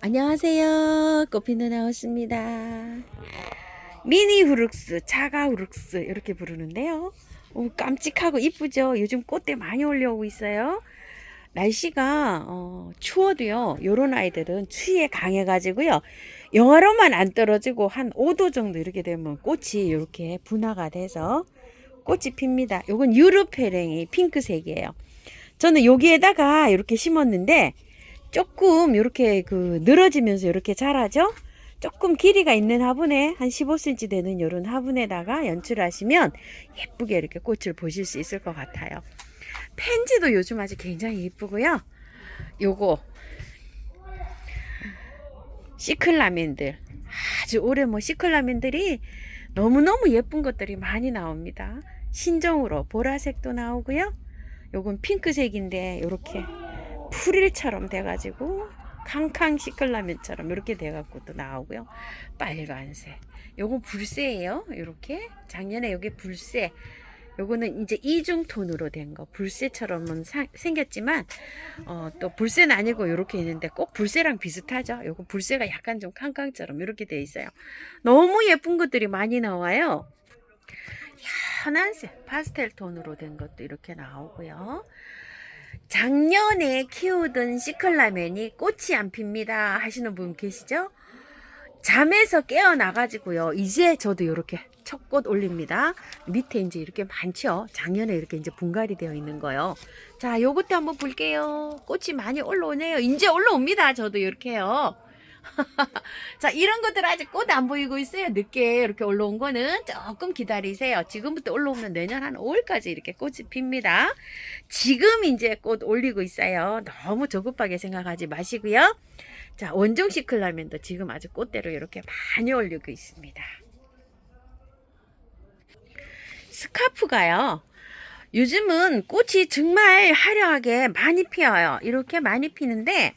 안녕하세요. 꽃피는 나왔습니다. 미니 후룩스, 자가 후룩스 이렇게 부르는데요. 깜찍하고 이쁘죠? 요즘 꽃대 많이 올려오고 있어요. 날씨가 추워도요. 요런 아이들은 추위에 강해가지고요. 영하로만 안 떨어지고 한 5도 정도 이렇게 되면 꽃이 이렇게 분화가 돼서 꽃이 핍니다. 요건 유르페랭이 핑크색이에요. 저는 여기에다가 이렇게 심었는데 조금 이렇게 늘어지면서 이렇게 자라죠. 조금 길이가 있는 화분에 한 15cm 되는 이런 화분에다가 연출하시면 예쁘게 이렇게 꽃을 보실 수 있을 것 같아요. 펜지도 요즘 아주 굉장히 예쁘고요. 요거 시클라멘들, 아주 올해 시클라멘들이 너무너무 예쁜 것들이 많이 나옵니다. 신종으로 보라색도 나오고요. 요건 핑크색인데 이렇게 풀일처럼 돼가지고 캉캉 시클라면처럼 이렇게 돼갖고 또 나오고요. 빨간색. 요건 불새예요. 이렇게 작년에 요게 불새. 요거는 이제 이중톤으로 된 거. 불새처럼은 생겼지만 또 불새는 아니고 이렇게 있는데 꼭 불새랑 비슷하죠. 요거 불새가 약간 좀 캉캉처럼 이렇게 돼 있어요. 너무 예쁜 것들이 많이 나와요. 현안색 파스텔 톤으로 된 것도 이렇게 나오고요. 작년에 키우던 시클라멘이 꽃이 안 핍니다 하시는 분 계시죠? 잠에서 깨어나가지고요. 이제 저도 이렇게 첫 꽃 올립니다. 밑에 이제 이렇게 많죠? 작년에 이렇게 이제 분갈이 되어 있는 거요. 자, 요것도 한번 볼게요. 꽃이 많이 올라오네요. 이제 올라옵니다. 저도 이렇게요. 자, 이런 것들 아직 꽃 안 보이고 있어요. 늦게 이렇게 올라온 거는 조금 기다리세요. 지금부터 올라오면 내년 한 5월까지 이렇게 꽃이 핍니다. 지금 이제 꽃 올리고 있어요. 너무 조급하게 생각하지 마시고요. 자, 원종 시클라멘도 지금 아주 꽃대로 이렇게 많이 올리고 있습니다. 스카프가요. 요즘은 꽃이 정말 화려하게 많이 피어요. 이렇게 많이 피는데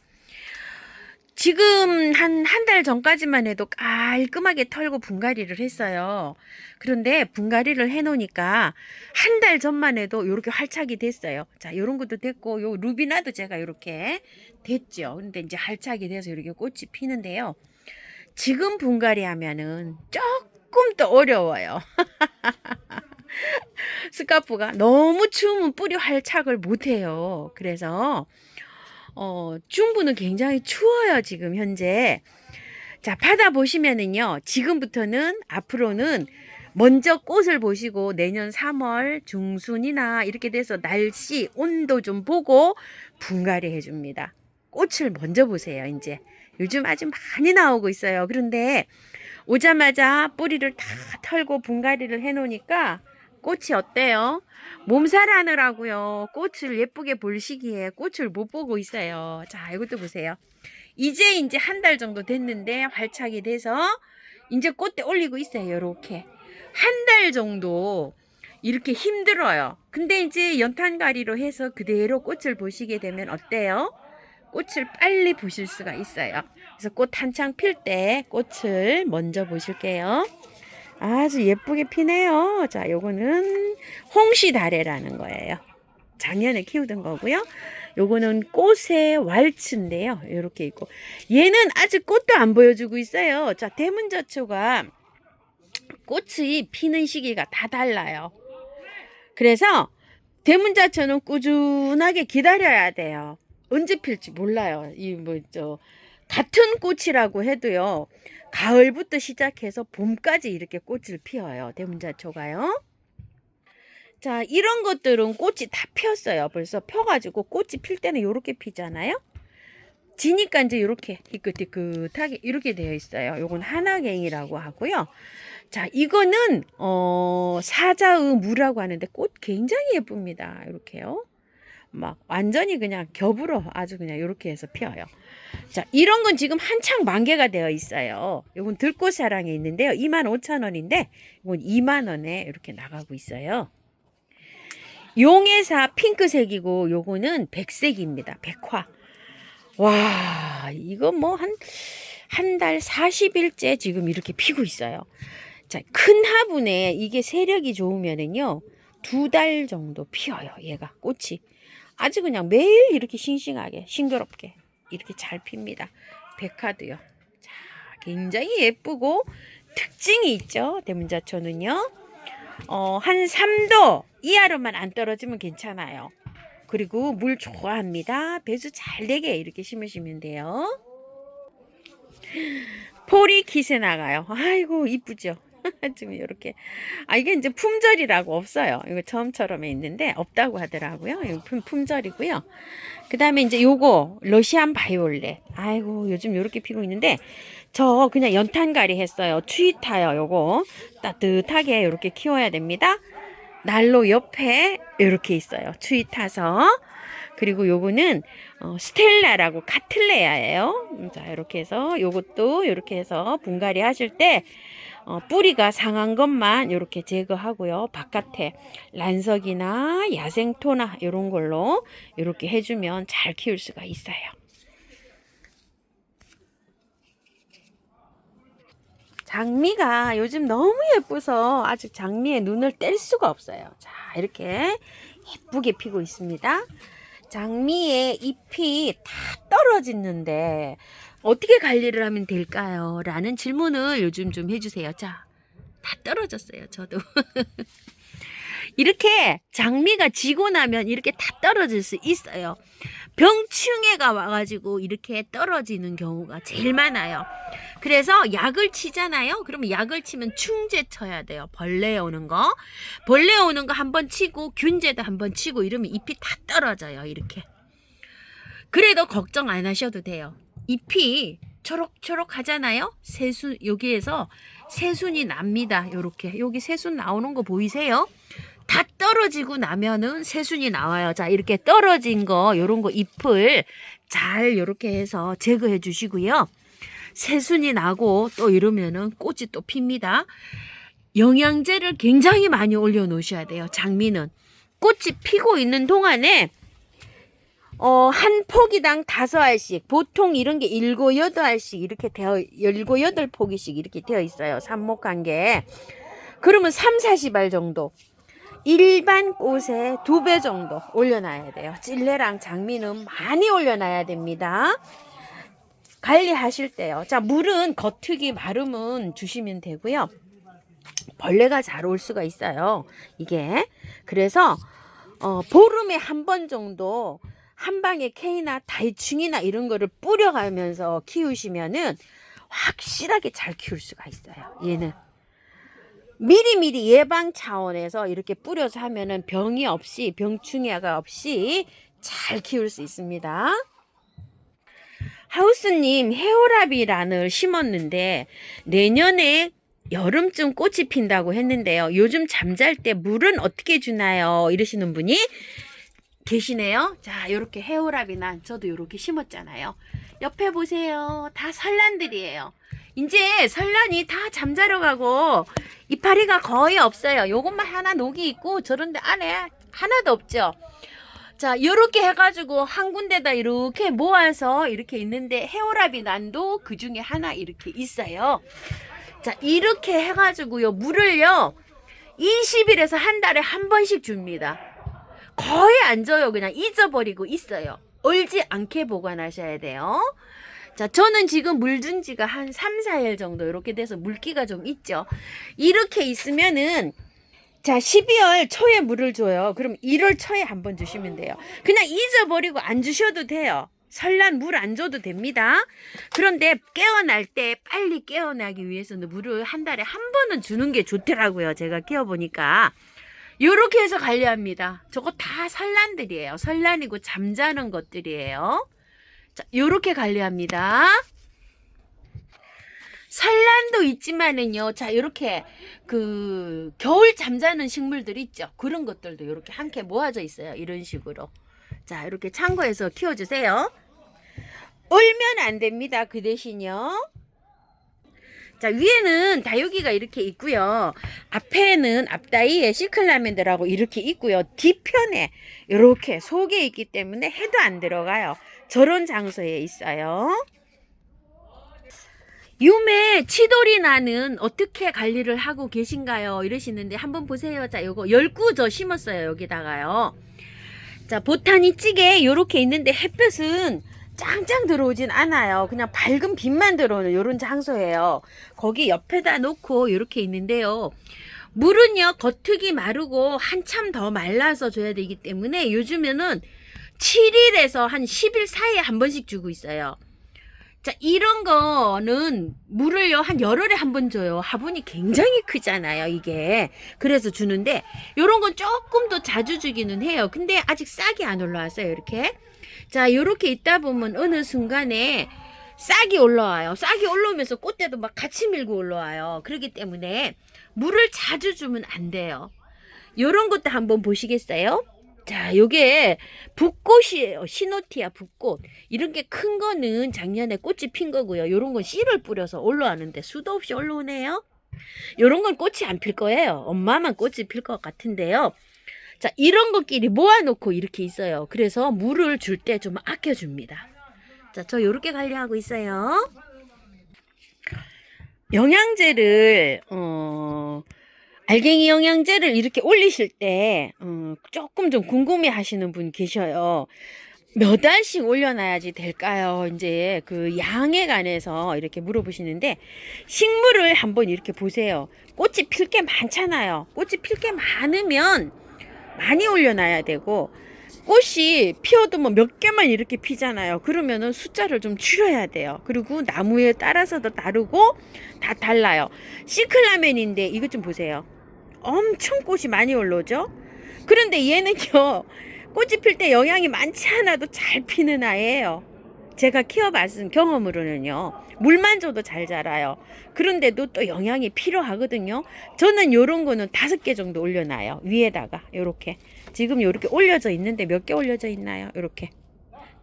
지금 한 달 전까지만 해도 깔끔하게 털고 분갈이를 했어요. 그런데 분갈이를 해놓으니까 한 달 전만 해도 이렇게 활착이 됐어요. 자, 요런 것도 됐고, 요 루비나도 제가 이렇게 됐죠. 근데 이제 활착이 돼서 이렇게 꽃이 피는데요. 지금 분갈이 하면은 조금 더 어려워요. 스카프가 너무 추우면 뿌리 활착을 못해요. 그래서 중부는 굉장히 추워요, 지금 현재. 자, 받아보시면은요, 지금부터는 앞으로는 먼저 꽃을 보시고 내년 3월 중순이나 이렇게 돼서 날씨, 온도 좀 보고 분갈이 해줍니다. 꽃을 먼저 보세요, 이제. 요즘 아주 많이 나오고 있어요. 그런데 오자마자 뿌리를 다 털고 분갈이를 해놓으니까 꽃이 어때요? 몸살하느라고요. 꽃을 예쁘게 볼 시기에 꽃을 못 보고 있어요. 자, 이것도 보세요. 이제 한 달 정도 됐는데 활착이 돼서 이제 꽃대 올리고 있어요. 이렇게 한 달 정도 이렇게 힘들어요. 근데 이제 연탄가리로 해서 그대로 꽃을 보시게 되면 어때요? 꽃을 빨리 보실 수가 있어요. 그래서 꽃 한창 필 때 꽃을 먼저 보실게요. 아주 예쁘게 피네요. 자, 요거는 홍시다래라는 거예요. 작년에 키우던 거고요. 요거는 꽃의 왈츠인데요. 이렇게 있고 얘는 아직 꽃도 안 보여주고 있어요. 자, 대문자초가 꽃이 피는 시기가 다 달라요. 그래서 대문자초는 꾸준하게 기다려야 돼요. 언제 필지 몰라요. 같은 꽃이라고 해도요. 가을부터 시작해서 봄까지 이렇게 꽃을 피워요. 대문자초가요. 자, 이런 것들은 꽃이 다 피었어요. 벌써 펴가지고 꽃이 필 때는 이렇게 피잖아요. 지니까 이제 이렇게 희끗희끗하게 이렇게 되어 있어요. 요건 하나갱이라고 하고요. 자, 이거는 사자의 무라고 하는데 꽃 굉장히 예쁩니다. 이렇게요. 막 완전히 그냥 겹으로 아주 그냥 이렇게 해서 피어요. 자, 이런 건 지금 한창 만개가 되어 있어요. 요건 들꽃사랑에 있는데요. 25,000원인데 이건 2만원에 이렇게 나가고 있어요. 용해사 핑크색이고 요거는 백색입니다. 백화. 와, 이거 뭐 한 달 40일째 지금 이렇게 피고 있어요. 자, 큰 화분에 이게 세력이 좋으면은요, 2달 정도 피어요. 얘가 꽃이. 아주 그냥 매일 이렇게 싱싱하게, 싱그럽게. 이렇게 잘 핍니다. 백화도요. 자, 굉장히 예쁘고 특징이 있죠. 대문자초는요. 한 3도 이하로만 안 떨어지면 괜찮아요. 그리고 물 좋아합니다. 배수 잘 되게 이렇게 심으시면 돼요. 폴이 기세 나가요. 아이고 이쁘죠. 지금 이렇게 이게 이제 품절이라고 없어요. 이거 처음처럼 있는데 없다고 하더라고요. 이거 품절이고요. 그 다음에 이제 요거 러시안 바이올렛. 아이고 요즘 요렇게 피고 있는데 저 그냥 연탄가리 했어요. 추위타요. 요거 따뜻하게 요렇게 키워야 됩니다. 난로 옆에 이렇게 있어요. 추위 타서. 그리고 요거는 스텔라라고 카틀레아예요. 자, 이렇게 해서 요것도 이렇게 해서 분갈이 하실 때 뿌리가 상한 것만 이렇게 제거하고요. 바깥에 란석이나 야생토나 이런 걸로 이렇게 해주면 잘 키울 수가 있어요. 장미가 요즘 너무 예뻐서 아직 장미에 눈을 뗄 수가 없어요. 자, 이렇게 예쁘게 피고 있습니다. 장미의 잎이 다 떨어지는데 어떻게 관리를 하면 될까요? 라는 질문을 요즘 좀 해주세요. 자, 다 떨어졌어요. 저도. 이렇게 장미가 지고 나면 이렇게 다 떨어질 수 있어요. 병충해가 와가지고 이렇게 떨어지는 경우가 제일 많아요. 그래서 약을 치잖아요. 그러면 약을 치면 충제 쳐야 돼요. 벌레 오는 거. 벌레 오는 거 한번 치고 균제도 한번 치고 이러면 잎이 다 떨어져요. 이렇게. 그래도 걱정 안 하셔도 돼요. 잎이 초록초록 하잖아요. 새순, 여기에서 새순이 납니다. 요렇게. 여기 새순 나오는 거 보이세요? 다 떨어지고 나면은 새순이 나와요. 자, 이렇게 떨어진 거, 요런 거 잎을 잘 요렇게 해서 제거해 주시고요. 새순이 나고 또 이러면은 꽃이 또 핍니다. 영양제를 굉장히 많이 올려 놓으셔야 돼요. 장미는. 꽃이 피고 있는 동안에 한 포기당 5알씩, 보통 이런 게 7, 8알씩 이렇게 7, 8포기씩 이렇게 되어 있어요. 삽목한 게. 그러면 3, 40알 정도. 일반 꽃에 2배 정도 올려놔야 돼요. 찔레랑 장미는 많이 올려놔야 됩니다. 관리하실 때요. 자, 물은 겉흙이 마르면 주시면 되고요. 벌레가 잘 올 수가 있어요. 이게. 그래서 보름에 한 번 정도 한 방에 K나 다이충이나 이런 거를 뿌려가면서 키우시면은 확실하게 잘 키울 수가 있어요. 얘는. 미리미리 예방 차원에서 이렇게 뿌려서 하면은 병이 없이, 병충해가 없이 잘 키울 수 있습니다. 하우스님, 헤어라비란을 심었는데 내년에 여름쯤 꽃이 핀다고 했는데요. 요즘 잠잘 때 물은 어떻게 주나요? 이러시는 분이 계시네요. 자, 요렇게 헤어라비란 저도 요렇게 심었잖아요. 옆에 보세요. 다 설란들이에요. 이제 설란이 다 잠자러 가고 이파리가 거의 없어요. 요것만 하나 녹이 있고 저런데 안에 하나도 없죠. 자, 요렇게 해가지고 한 군데다 이렇게 모아서 이렇게 있는데 헤어라비란도 그 중에 하나 이렇게 있어요. 자, 이렇게 해가지고요 물을요 20일에서 한 달에 한 번씩 줍니다. 거의 안 줘요. 그냥 잊어버리고 있어요. 얼지 않게 보관하셔야 돼요. 자, 저는 지금 물 준 지가 한 3, 4일 정도 이렇게 돼서 물기가 좀 있죠. 이렇게 있으면은 자, 12월 초에 물을 줘요. 그럼 1월 초에 한번 주시면 돼요. 그냥 잊어버리고 안 주셔도 돼요. 설날 물 안 줘도 됩니다. 그런데 깨어날 때 빨리 깨어나기 위해서는 물을 한 달에 한 번은 주는 게 좋더라고요. 제가 키워보니까. 요렇게 해서 관리합니다. 저거 다 설란들이에요. 설란이고 잠자는 것들이에요. 자, 요렇게 관리합니다. 산란도 있지만은요. 자, 요렇게 그 겨울 잠자는 식물들 있죠. 그런 것들도 요렇게 한 캐 모아져 있어요. 이런 식으로. 자, 이렇게 참고해서 키워주세요. 울면 안 됩니다. 그 대신요. 자, 위에는 다육이가 이렇게 있고요. 앞에는 앞다이에 시클라멘드라고 이렇게 있고요. 뒤편에 이렇게 속에 있기 때문에 해도 안 들어가요. 저런 장소에 있어요. 유매 치돌이나는 어떻게 관리를 하고 계신가요? 이러시는데 한번 보세요. 자, 요거 열구 저 심었어요. 여기다가요. 자, 보타니 찌개 요렇게 있는데 햇볕은 짱짱 들어오진 않아요. 그냥 밝은 빛만 들어오는 이런 장소예요. 거기 옆에다 놓고 이렇게 있는데요. 물은요, 겉흙이 마르고 한참 더 말라서 줘야 되기 때문에 요즘에는 7일에서 한 10일 사이에 한 번씩 주고 있어요. 자, 이런 거는 물을요, 한 열흘에 한 번 줘요. 화분이 굉장히 크잖아요, 이게. 그래서 주는데, 요런 건 조금 더 자주 주기는 해요. 근데 아직 싹이 안 올라왔어요, 이렇게. 자, 요렇게 있다 보면 어느 순간에 싹이 올라와요. 싹이 올라오면서 꽃대도 막 같이 밀고 올라와요. 그렇기 때문에 물을 자주 주면 안 돼요. 요런 것도 한번 보시겠어요? 자, 요게 붓꽃이에요. 시노티아 붓꽃. 이런 게 큰 거는 작년에 꽃이 핀 거고요. 요런 건 씨를 뿌려서 올라왔는데 수도 없이 올라오네요. 요런 건 꽃이 안 필 거예요. 엄마만 꽃이 필 것 같은데요. 자, 이런 것끼리 모아놓고 이렇게 있어요. 그래서 물을 줄 때 좀 아껴줍니다. 자, 저 요렇게 관리하고 있어요. 영양제를 알갱이 영양제를 이렇게 올리실 때 조금 좀 궁금해 하시는 분 계셔요. 몇 알씩 올려놔야지 될까요? 이제 그 양에 관해서 이렇게 물어보시는데, 식물을 한번 이렇게 보세요. 꽃이 필 게 많잖아요. 꽃이 필 게 많으면 많이 올려놔야 되고, 꽃이 피어도 뭐 몇 개만 이렇게 피잖아요. 그러면은 숫자를 좀 줄여야 돼요. 그리고 나무에 따라서도 다르고 다 달라요. 시클라멘인데 이것 좀 보세요. 엄청 꽃이 많이 올라오죠. 그런데 얘는요, 꽃이 필 때 영양이 많지 않아도 잘 피는 아이예요. 제가 키워봤은 경험으로는요, 물만 줘도 잘 자라요. 그런데도 또 영양이 필요하거든요. 저는 요런 거는 5개 정도 올려놔요. 위에다가 요렇게. 지금 요렇게 올려져 있는데 몇 개 올려져 있나요? 요렇게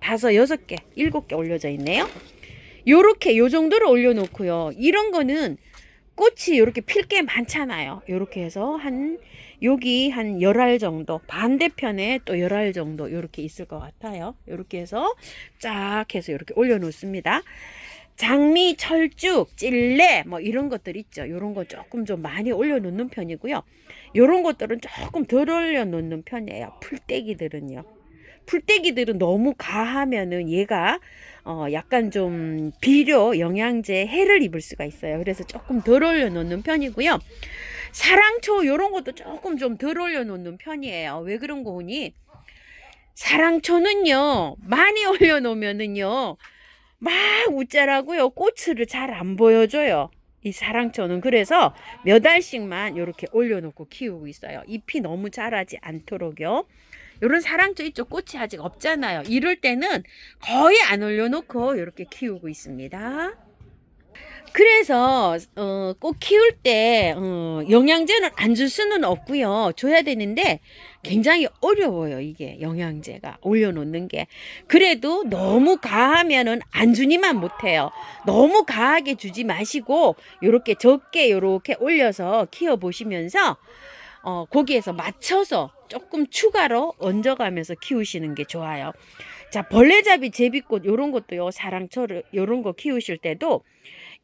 5, 6개, 7개 올려져 있네요. 요렇게 요 정도로 올려놓고요. 이런 거는 꽃이 요렇게 필 게 많잖아요. 요렇게 해서 여기 한 10알 정도, 반대편에 또 10알 정도 요렇게 있을 것 같아요. 요렇게 해서 쫙 해서 요렇게 올려놓습니다. 장미, 철쭉, 찔레 뭐 이런 것들 있죠. 요런 거 조금 좀 많이 올려놓는 편이고요. 요런 것들은 조금 덜 올려놓는 편이에요. 풀떼기들은요. 풀떼기들은 너무 가하면은 얘가 약간 좀 비료 영양제 해를 입을 수가 있어요. 그래서 조금 덜 올려놓는 편이고요. 사랑초 요런 것도 조금 좀 덜 올려놓는 편이에요. 왜 그런 거니? 사랑초는요, 많이 올려놓으면은요, 막 웃자라고요, 꽃을 잘 안 보여줘요. 이 사랑초는. 그래서 몇 알씩만 이렇게 올려놓고 키우고 있어요. 잎이 너무 자라지 않도록요. 요런 사랑초 있죠. 꽃이 아직 없잖아요. 이럴 때는 거의 안 올려놓고 이렇게 키우고 있습니다. 그래서 꼭 키울 때 영양제는 안 줄 수는 없고요. 줘야 되는데 굉장히 어려워요. 이게 영양제가 올려놓는 게. 그래도 너무 가하면은 안 주니만 못해요. 너무 가하게 주지 마시고 요렇게 적게 요렇게 올려서 키워보시면서 거기에서 맞춰서 조금 추가로 얹어가면서 키우시는 게 좋아요. 자, 벌레잡이, 제비꽃 요런 것도요, 사랑초를 요런 거 키우실 때도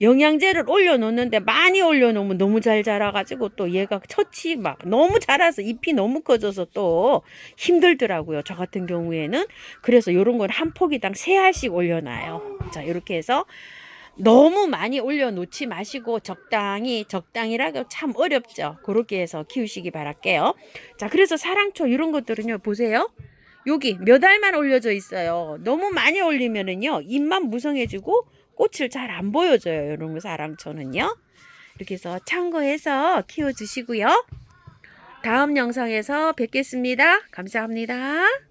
영양제를 올려놓는데 많이 올려놓으면 너무 잘 자라가지고 또 얘가 첫 막 너무 자라서 잎이 너무 커져서 또 힘들더라고요. 저 같은 경우에는. 그래서 요런 건 한 포기당 3알씩 올려놔요. 자, 이렇게 해서 너무 많이 올려놓지 마시고 적당히라고 참 어렵죠. 그렇게 해서 키우시기 바랄게요. 자, 그래서 사랑초 이런 것들은요, 보세요. 여기 몇 알만 올려져 있어요. 너무 많이 올리면은요, 잎만 무성해지고 꽃을 잘 안 보여줘요. 이런 거 사랑초는요. 이렇게 해서 참고해서 키워주시고요. 다음 영상에서 뵙겠습니다. 감사합니다.